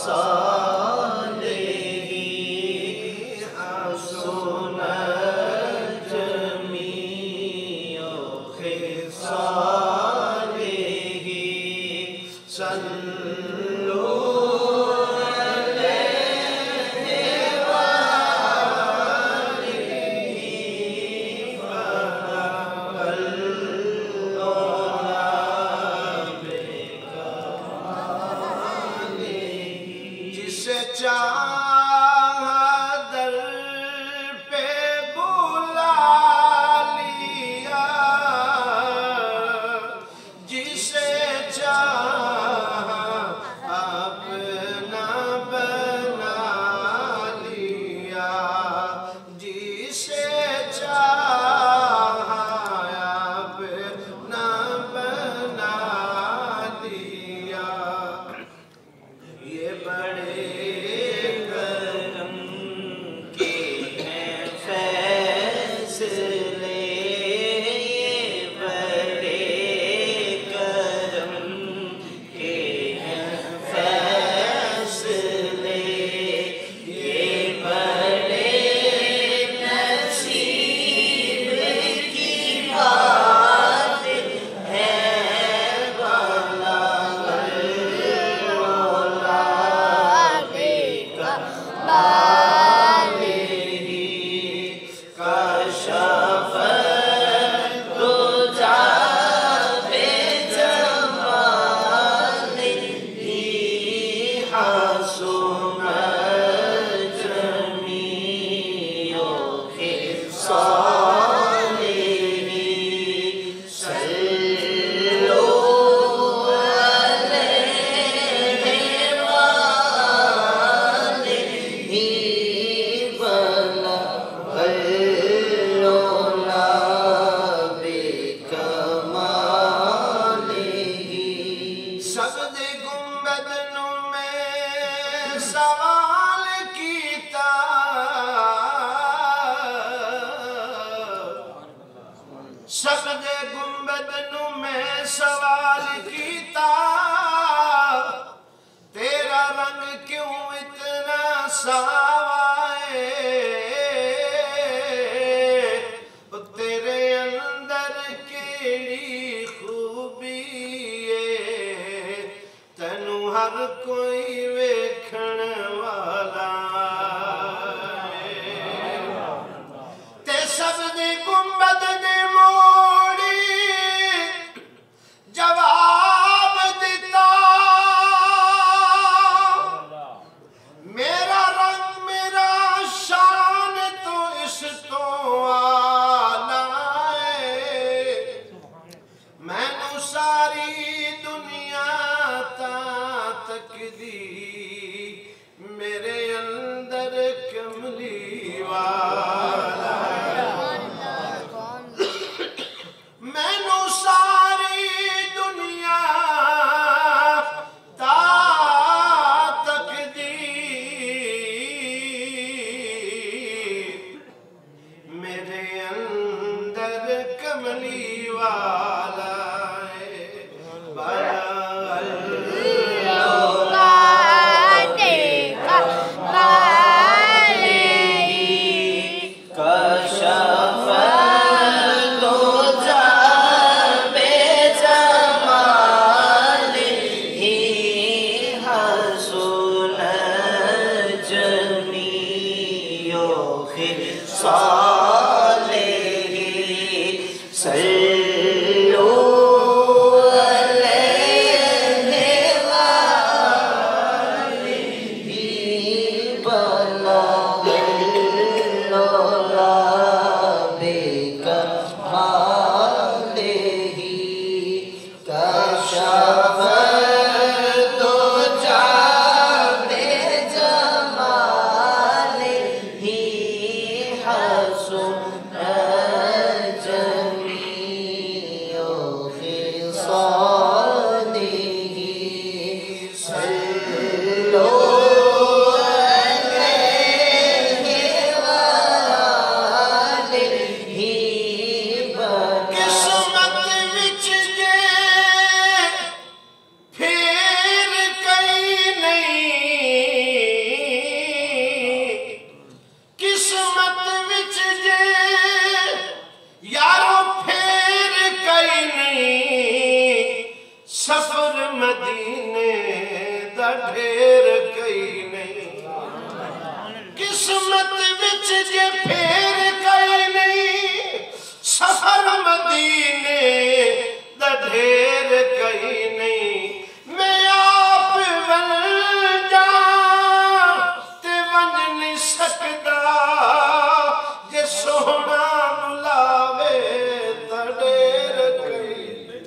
वाला ढेर कई नहीं, किस्मत विच जे फेर कई नहीं, सफर मदीने दा ढेर कई नहीं। मैं आप वन जा ते वन नहीं सकदा, जे सोहना बुलावे ता ढेर कई नहीं।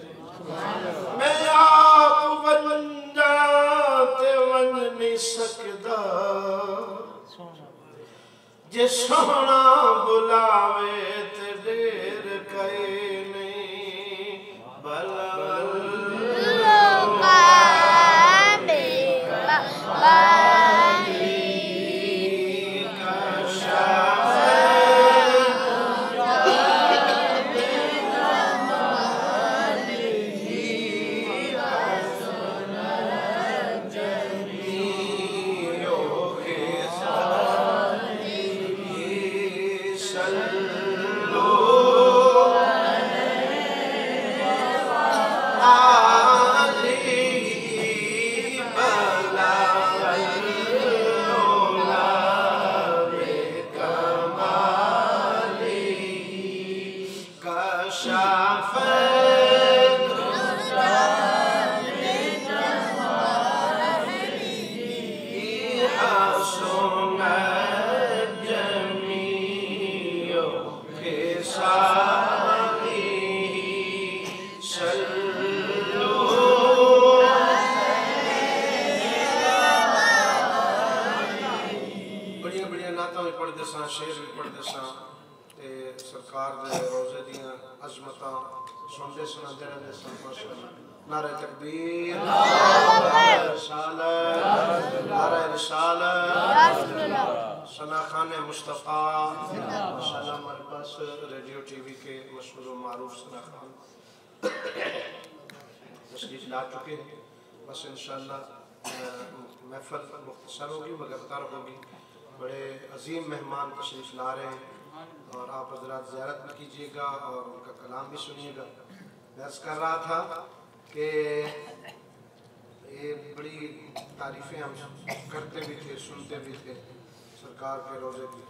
मैं आप वन जा ते वन नहीं सकदा, जे सोहना बुलावे ते ढेर कई नहीं। बल शेर भी पढ़ दसा ते सरकार दे रोजे दियां अजमतां सुनदे सुनांदे रहंदे सन। नारे तकबीर, नारे रिसालत, नारे रिसालत, सना खाने मुस्तफ़ा। माशाअल्लाह हमारे पास रेडियो टीवी के मशहूर व मारूफ सना खान तशरीफ ला चुके हैं। बस इंशाअल्लाह महफिल मुख्तसर होगी मगर तर होगी। बड़े अजीम मेहमान तशरीफ ला रहे हैं और आप हजरात ज़ियारत भी कीजिएगा और उनका कलाम भी सुनिएगा। मैं अर्ज़ कर रहा था कि ये बड़ी तारीफ़ें हम करते भी थे, सुनते भी थे सरकार के रोज़े की।